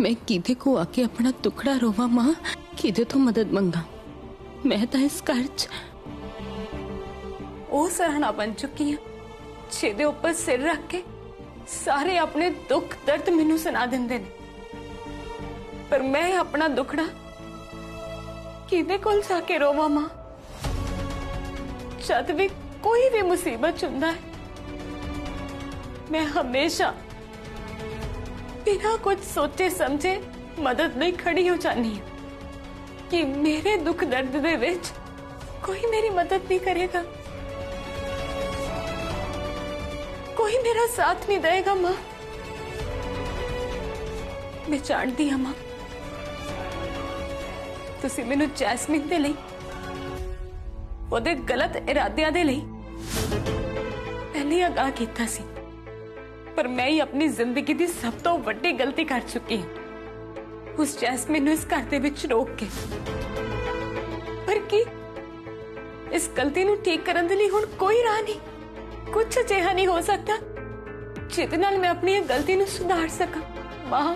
मैं किदे को आके अपना टुकड़ा रोवा मां, किदे तो मदद मंगा। मैं तो इस घर च ओ सराहना बन चुकी हूं जिहदे उपर सिर रख के सारे अपने दुख दर्द मैनू सुना देंदे ने, पर मैं अपना दुखड़ा किदे कोल जाके रोवा मां। जद भी कोई भी मुसीबत चुनदा है, मैं हमेशा बिना कुछ सोचे समझे मदद नहीं खड़ी हो जानी है कि मेरे दुख दर्द दे विच कोई मेरी मदद नहीं करेगा, कोई मेरा साथ नहीं देगा। मां मैं जानती हाँ मां, तुसी मैनू जैस्मीन दे लई ओदे गलत इरादियां दे लई पहले आगाह कीता सी, पर मैं ही अपनी जिंदगी दी सब तो वड्डी गलती कर चुकी हूं उस जैस्मीन नू इस घर दे विच रोक के। पर की इस गलती नू ठीक करन दे लई हुण कोई राह नहीं, कुछ अजिहा नहीं हो सकता जिहदे नाल मैं अपनी गलती नू सुधार सका। मां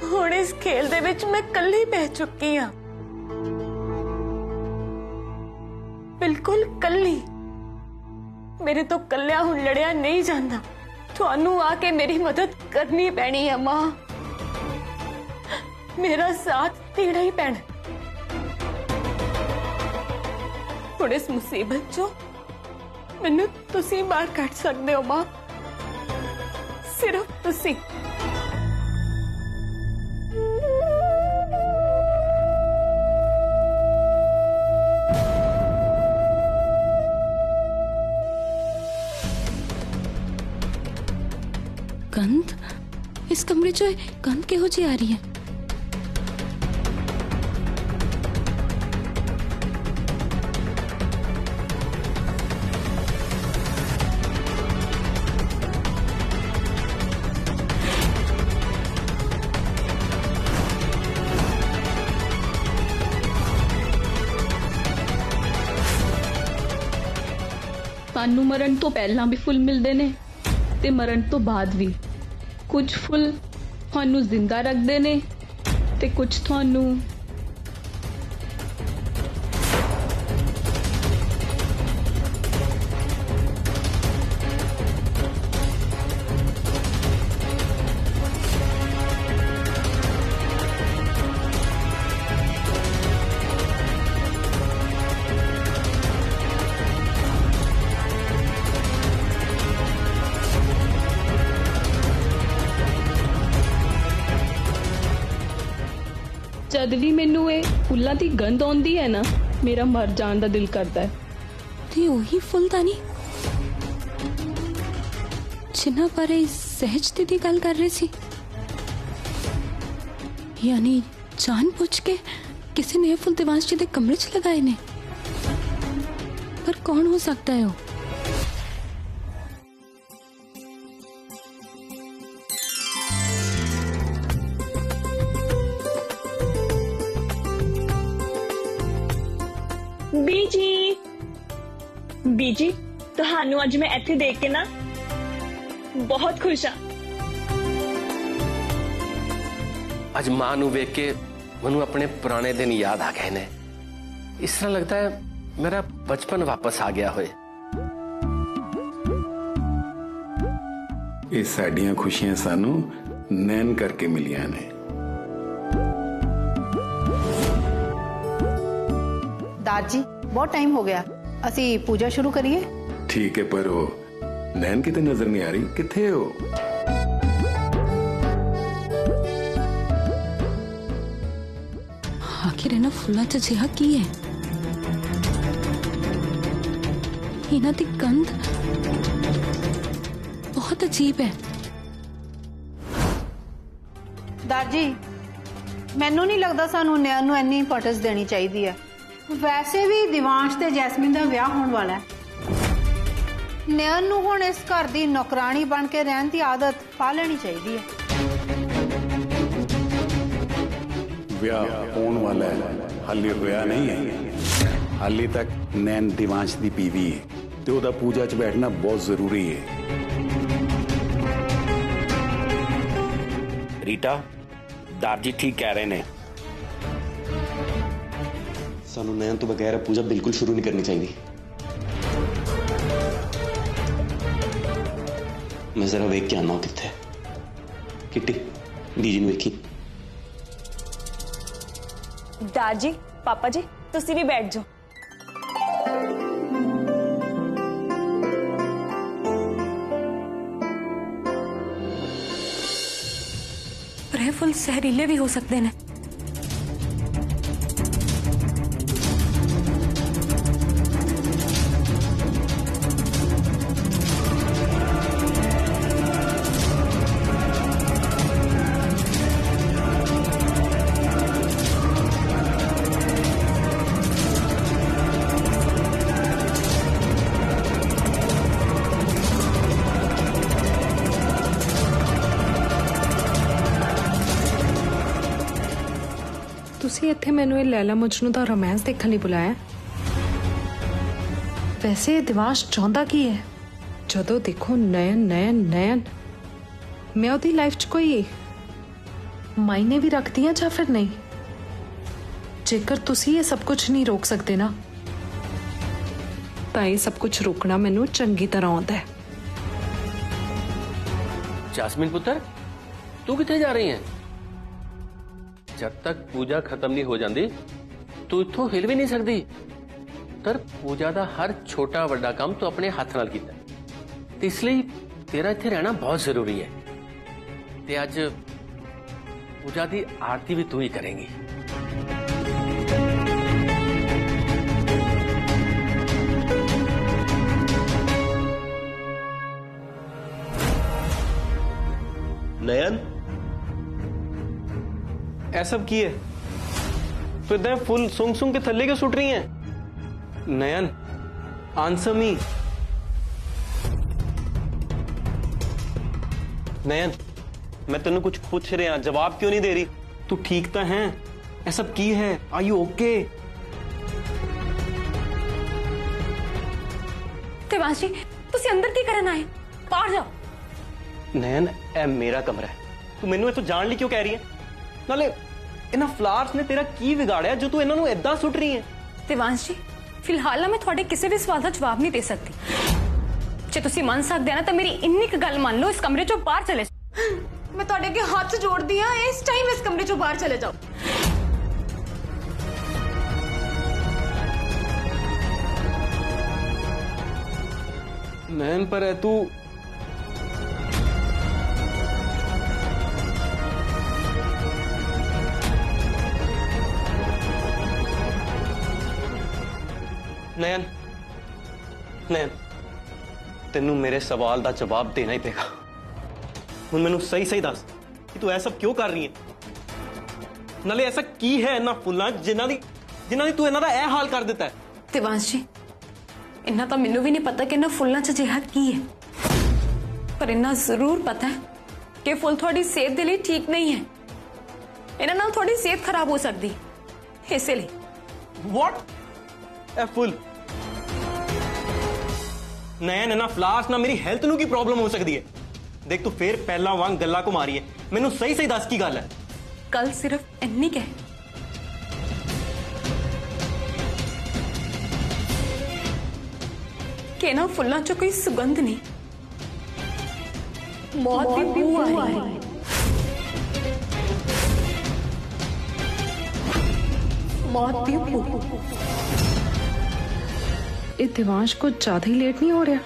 हुण इस खेल दे विच मैं कल्ली पै चुकी हां, बिल्कुल कल्ली। मेरे तो कल्लिया हुण लड़िया नहीं जांदा, तुहानू आके मेरी मदद करनी पैनी है मां, मेरा साथ देना ही पैना। हुण इस मुसीबत चो मैनू तुसी बाहर कढ सकदे हो मां, सिर्फ तुसी। गंध इस कमरे चो गंध किहो जी आ रही है। सानू मरण तो पहला भी फुल मिलते ने ते मरण तो बाद भी। कुछ फुल थानू जिंदा रखते ने ते कुछ थानू जद भी मैनू ये फुल्लां दी गंध आउंदी है ना, मेरा मर जान दा दिल करता है। ते ओही फुल तानी जिन्हां बारे सहजती दी गल कर रहे सी, यानी जान पूछ के किसी ने फुल देवांश जी दे कमरे च लगाए ने। पर कौन हो सकता है वो? बीजी तुहानू अज मैं इत्थे देख के ना बहुत खुश हाँ। अज मां नू वेख के मनु अपने पुराने दिन याद आ गए ने। इस तरह लगता है मेरा बचपन वापस आ गया होए। ये साडियां खुशियां सानू नैन करके मिलियां ने। दादी बहुत टाइम हो गया, असी पूजा शुरू करिए। ठीक है, पर वो नैन किते नजर नहीं आ रही, किथे हो? आखिर इन्हां फुल्लां च अजिहा की है? इन्हां दी गंध बहुत अजीब है। दादी मैनू नहीं लगता सानू नैन नू इन्नी इंपोर्टेंस देनी चाहिए है। वैसे भी दिवांश ते जैस्मीन दा विआह होने वाला है। नैन नू हुण इस घर दी नौकरानी बन के रहन दी आदत पा लेनी चाहिए है। विआह होने वाला है, हाली होया नहीं है। हाली तक नैन दिवांश दी बीवी है ते ओदा पूजा च बैठना बहुत जरूरी है। रीटा दारजी ठीक कह रहे ने सानू नयन तो बगैर पूजा बिल्कुल शुरू नहीं करनी चाहिए। मैं जरा वेख के आना कितने किट्टी दीजी ने वेखी। दादी पापा जी तुसी भी बैठ जाओ। पर ये फुल जहरीले भी हो सकते हैं। ਤੁਸੀਂ ਇੱਥੇ ਮੈਨੂੰ ਇਹ ਲੈਲਾ ਮਜਨੂ ਦਾ ਰੋਮਾਂਸ ਦੇਖਣ ਲਈ ਬੁਲਾਇਆ। ਵੈਸੇ ਦਿਵਾਸ਼ ਚਾਹੁੰਦਾ ਕੀ ਹੈ? ਜਦੋਂ ਦੇਖੋ ਨयन नयन नयन ਮੈਂ ਉਹਦੀ ਲਾਈਫ 'ਚ ਕੋਈ ਮਾਇਨੇ ਵੀ ਰੱਖਦੀ ਹਾਂ ਜਾਂ ਫਿਰ ਨਹੀਂ? ਜੇਕਰ ਤੁਸੀਂ ਇਹ ਸਭ ਕੁਝ ਨਹੀਂ ਰੋਕ ਸਕਦੇ ਨਾ ਤਾਂ ਇਹ ਸਭ ਕੁਝ ਰੋਕਣਾ ਮੈਨੂੰ ਚੰਗੀ ਤਰ੍ਹਾਂ ਆਉਂਦਾ ਹੈ। जास्मिन पुत्र तू कितने जा रही है? जब तक पूजा खत्म नहीं हो जाती तू इत्थों हिल भी नहीं सकती। तर पूजा का हर छोटा वड्डा काम तू अपने हाथ नाल कीता ते इसलिए तेरा इत्थे रहना बहुत जरूरी है। ते अज पूजा की आरती भी तू ही करेंगी। नयन ऐसा सब की है तो इधर फुल सुंग सुंग के थल्ले क्यों सुट रही हैं? नयन आंसर मी। नयन मैं तेन कुछ पूछ रहा जवाब क्यों नहीं दे रही? तू ठीक तो है? ऐसा सब की है? Are you okay? Devansh ji तुसी अंदर की करन आए? बाहर जाओ। नयन ए मेरा कमरा है, तू मैनू इथों जान ली क्यों कह रही है? नाले इन्हां फ्लावर्स ने तेरा की बिगाड़िया जो तू इन्हां नू इदां सुट रही है? देवांश जी फिलहाल मैं थोड़े किसी भी सवाल का जवाब नहीं दे सकती। जे तुसी मन सकते हैं ना तो मेरी इन्नी क गल मान लो, इस कमरे चों बाहर चले जाओ। मैं थोड़े अगे हाथ जोड़दी हां, इस टाइम इस कमरे चों बाहर चले जाओ। नयन पर है तू नयन नयन तेनू मेरे सवाल का जवाब देना ही पेगा। हुण मैनू सही सही दस कि तू ऐसा क्यों कर रही है? नाले ऐसा की है इन्हां फुल्लां जिन्हां दी तू इन्हां दा ए हाल कर दिता है? देवांश जी इन्ना तो मैनू भी नहीं पता कि इन्हां फुल्लां च जिहा की है, पर इन्ना जरूर पता है कि फुल थोड़ी सेहत के लिए ठीक नहीं है। इन्हां नाल थोड़ी सेहत खराब हो सकती इसलिए। व्हाट ए फुल नयन इन्हां फ्लावर्स ना मेरी हेल्थ नू की प्रॉब्लम हो सकती है? देख तू फिर पहला वांग गल्ला को मारी है, मैनू सही सही दस की गल है। कल सिर्फ इन्नी कह कि ना फुल्लां च कोई सुगंध नहीं, मौत दी बू आ रही है। मौत दी बू। ये दिवांश को ज्यादा ही लेट नहीं हो रहा?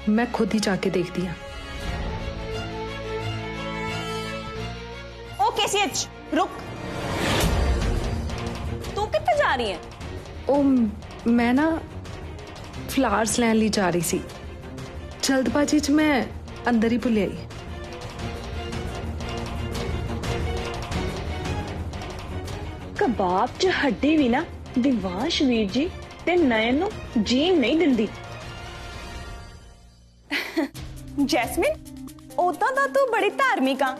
मैं खुद ही जाके देखती हूँ। ओके सीएच रुक, तू कितने जा रही है? ओ मैं ना फ्लावर्स लैन ली जा रही सी, जल्दबाजी च मैं अंदर ही भुल आई। कबाब च हड्डी भी ना दिवांश वीर जी ते नयन नू जीन नहीं दिंदी। जैस्मिन ओदा दा तू बड़ी धार्मिक आ,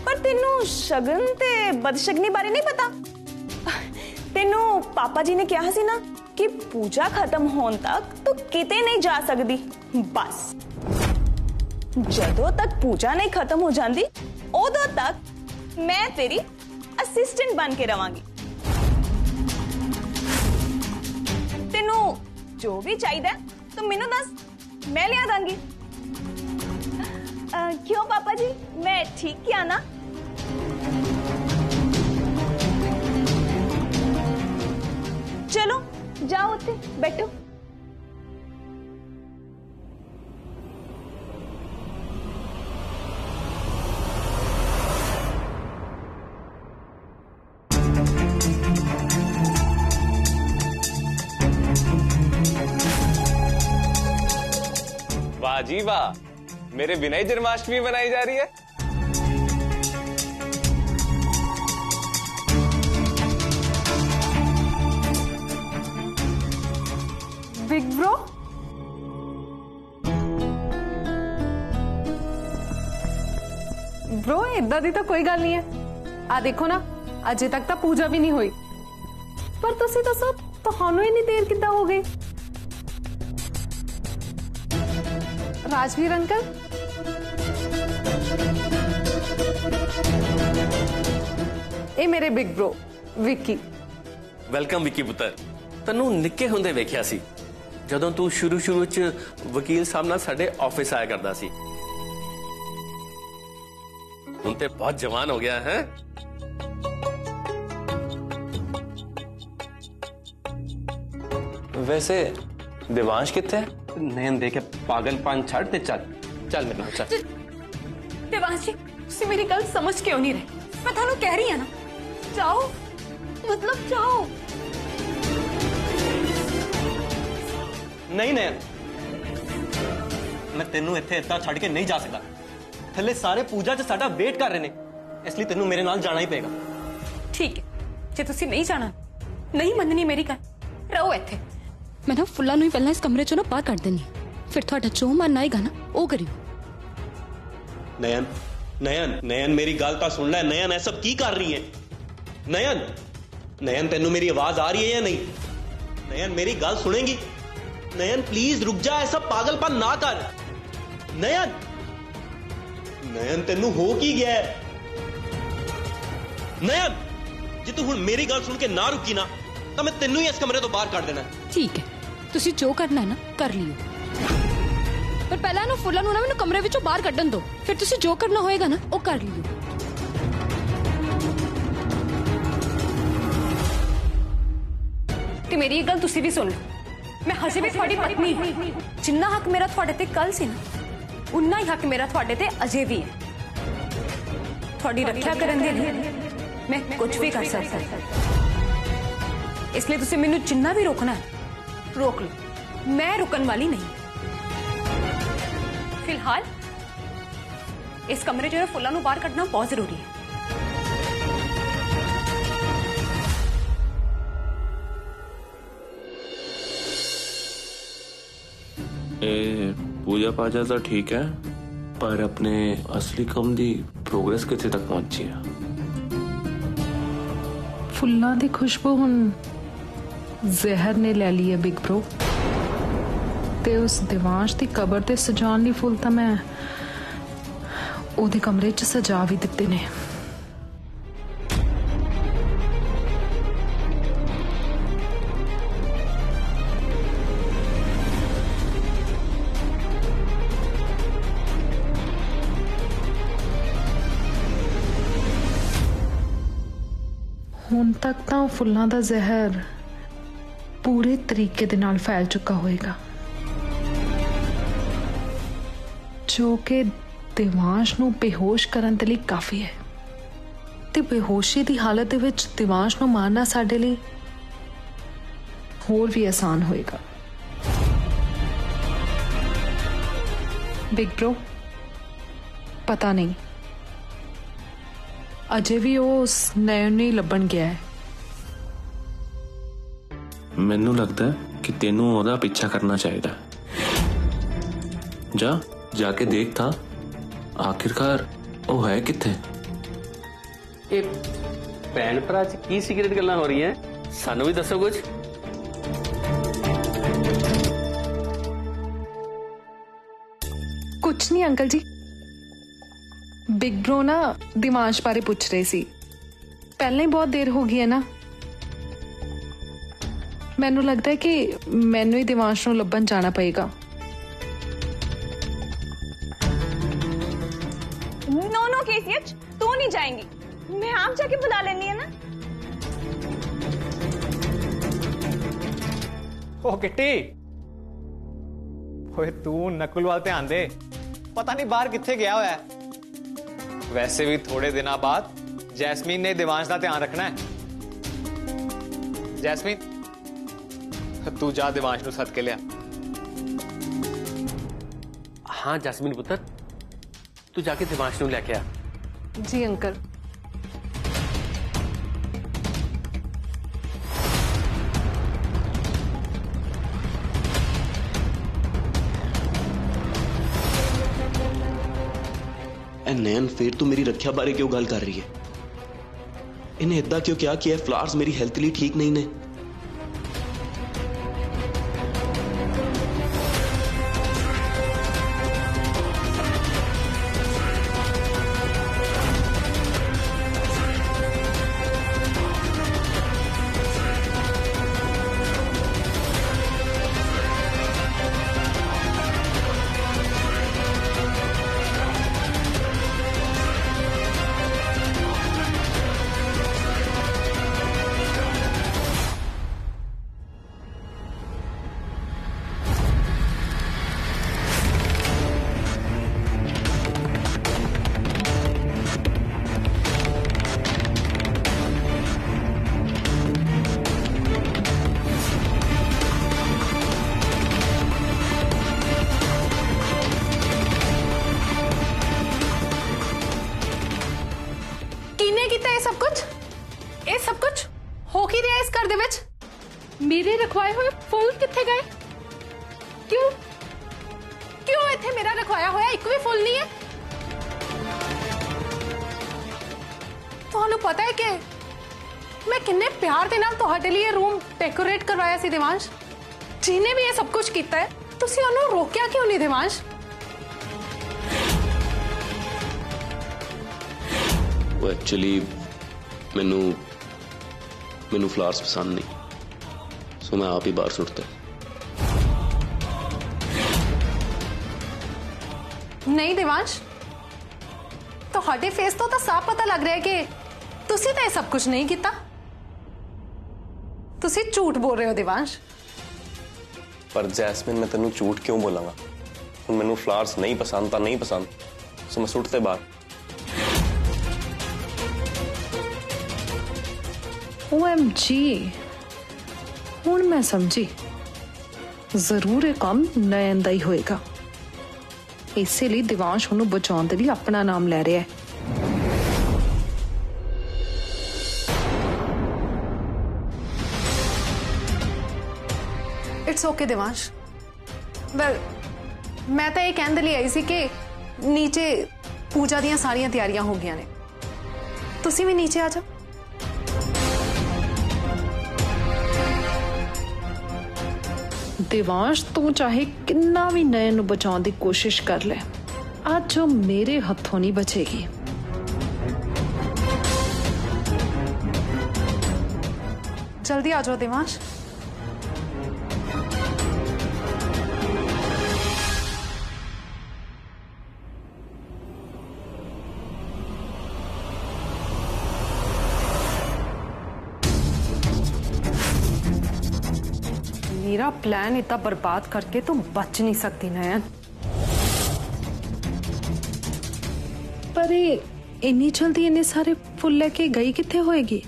पर तेनू शगन ते बदशगनी बारे नहीं पता। तेनू पापा जी ने कहा सी ना कि पूजा खत्म होने तक तू किते नहीं जा सकती। बस जदों तक पूजा नहीं खत्म हो जाती उदों तक मैं तेरी असिस्टेंट बन के रवांगी। तेनू जो भी चाहिए तो मैनू दस, मैं लिया दांगी। क्यों पापा जी, मैं ठीक किया ना? चलो जाओ उत्ते बैठो। वाह जी वाह, मेरे बिना ही जन्माष्टमी मनाई जा रही है। बिग ब्रो, ब्रो इदा दी तो कोई गल नहीं है। आ देखो ना, अजे तक तो पूजा भी नहीं हुई, पर तुसी दसो तुहानू इन्नी देर किद्दां हो गई? राजवीर अंकल, ए मेरे big bro Vicky. Welcome Vicky पुत्र। तन्नू निक्के हुंदे वेखिया सी जदों तू शुरू च वकील साहब नाल साडे ऑफिस आया करदा सी। हुण ते बहुत जवान हो गया है। वैसे देवांश कितने? नयन देखे पागलपन छड़ ते चल चल मेरे नाल चल। देवांश जी, तुसी मेरी गल समझ क्यों नहीं रहे? मैं थानू कह रही हां ना, जाओ, मतलब जाओ। नहीं नयन, मैं तेनू इत्थे इदा छड़ के नहीं जा सकता। थल्ले सारे पूजा च साडा वेट कर रहे ने, इसलिए तेनू मेरे नाल जाना ही पेगा। ठीक है, जे तुसी नहीं जाना, नहीं मननी मेरी गल, रहो इत्थे। मैं ना फुल्ला नूं ही पहला इस कमरे चों ना बाहर कढ देनी, फिर तुहाडा जो मन आएगा ना वो करियो। नयन नयन नयन मेरी गल तो सुन ले। नयन ऐसा की कर रही है? नयन नयन तेनू मेरी आवाज आ रही है या नहीं? नयन मेरी गल सुनेगी? नयन प्लीज रुक जा, ऐसा पागलपन ना कर। नयन नयन तेनू हो की गया है? नयन जे तू हुण मेरी गल सुन के ना रुकी ना तो मैं तेनू ही इस कमरे तो बाहर कर देना। ठीक है, तुसी जो करना है ना कर लियो, पर पहला ना फुल्ला नूं ना मैनूं कमरे विचों बाहर कड्ढन दो, फिर तुसी जो करना होएगा ना वो कर लियो। ते मेरी गल तुसी भी सुन लो, मैं हजे भी थोड़ी पत्नी हूं। जिन्ना हक मेरा थोड़े ते कल सी ना, उन्ना ही हक मेरा थोड़े ते अजे भी है। थोड़ी रक्षा करन दे लिए मैं कुछ भी कर सकता, इसलिए तुसी मैनू जिन्ना भी रोकना है रोक लो, मैं रुकन वाली नहीं। फिलहाल इस कमरे जो फुल्ला नूं बाहर कढना बहुत जरूरी है। पूजा पाजा तो ठीक है, पर अपने असली कम दी प्रोग्रेस कितने तक पहुंची है? फुल्लां दी खुशबू हुण जहर ने ले ली है बिग ब्रो, ते उस देवांश दी कबर ते सजान ली फुल तां मैं ओदे कमरे च सजा भी दित्ते ने। हुण तक तां फुल्लां दा जहर पूरे तरीके दे नाल फैल चुका होएगा, जो कि देवांश नूं बेहोश करन दे लई काफी है। ते बेहोशी दी हालत दे विच देवांश नूं मारना साडे लई होर भी आसान होएगा। बिग ब्रो, पता नहीं अजे भी वो उस नयन नहीं लभन गया है। मैनू लगता है कि तेनू ओदा पीछा करना चाहिए। जा जाके देख था आखिरकार वो है किथे। ये भैन भरा च की सीक्रेट गल्लां हो रही हैं, सानू भी दसो कुछ। कुछ नहीं अंकल जी, ਬਿਗ ਬ੍ਰੋ ਨਾ ਦਿਵਾਂਸ਼ ਬਾਰੇ ਪੁੱਛ ਰਹੇ ਸੀ। ਪਹਿਲਾਂ ਹੀ ਬਹੁਤ ਦੇਰ ਹੋ ਗਈ ਹੈ ਨਾ, ਮੈਨੂੰ ਲੱਗਦਾ ਹੈ ਕਿ ਮੈਨੂੰ ਹੀ ਦਿਵਾਂਸ਼ ਨੂੰ ਲੱਭਣ ਜਾਣਾ ਪਏਗਾ। नो नो केसीएच, तू नहीं जाएंगी, मैं आप जाके बुला लेनी है ना। ओ किट्टी, ओए तू नकुल वाल ध्यान दे, पता नहीं बाहर किथे गया हुआ है। वैसे भी थोड़े दिनों बाद जैस्मीन ने दिवांश का ध्यान रखना है। जैस्मीन, तू जा दिवांश नूं सद के लिया। हाँ जैस्मीन पुत्र, तू जाके दिवांश नूं लेके आ। जी अंकल। नैन फिर तू मेरी रक्षा बारे क्यों गल कर रही है? इन्हें इदा क्यों क्या कि फ्लावर्स मेरी हेल्थ लिए ठीक नहीं ने? मेरे रखवाए हुए फुल किथे गए? क्यों क्यों इत्थे मेरा रखवाया होया एक भी फुल नहीं है? तुहानू पता है कि मैं किन्ने प्यार दे नाल तुहाडे लिए रूम डेकोरेट करवाया सी दिवांश। जिन्हें भी ये सब कुछ किया है तुसी उन्हों रोकिया क्यों नहीं दिवांश? वो एक्चुअली मैनू फ्लावर्स पसंद नहीं, सो मैं आप ही बाहर सुटता। नहीं दिवांश, तुहाडे फेस तो साफ पता लग रहा है कि तुसी तो ये सब कुछ नहीं किया। तुसी झूठ बोल रहे हो दिवांश। पर जैस्मिन मैं तेनू झूठ क्यों बोलांगा? हुण मैनू फ्लावर्स नहीं पसंद, नहीं पसंद, सो मैं सुटते बाहर। OMG, हुण मैं समझी, जरूर ये काम नयन दा ही होएगा। इसलिए दिवांश उन्होंने बचाने के लिए अपना नाम ले रहा है। It's okay Divansh. वेल मैं तो ये कहने लिए आई सी कि नीचे पूजा दी सारियां तैयारियां हो गई ने, तुसी भी नीचे आ जाओ। दिवांश तू चाहे कितना भी नयन नूं बचाने की कोशिश कर ले, आज जो मेरे हथों नहीं बचेगी। जल्दी आ जाओ दिवांश। मेरा प्लान इतना बर्बाद करके तुम बच नहीं सकती नयन। पर इन्नी जल्दी इन्ने सारे फुल लेके गई किथे होएगी?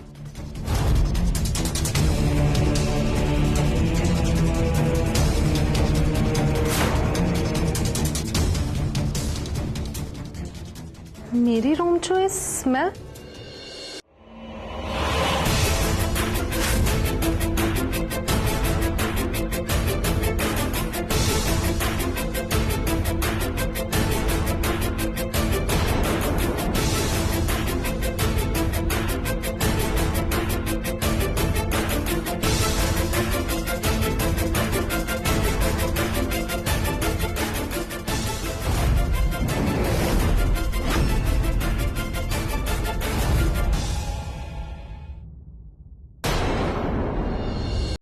मेरे रूम चो स्मेल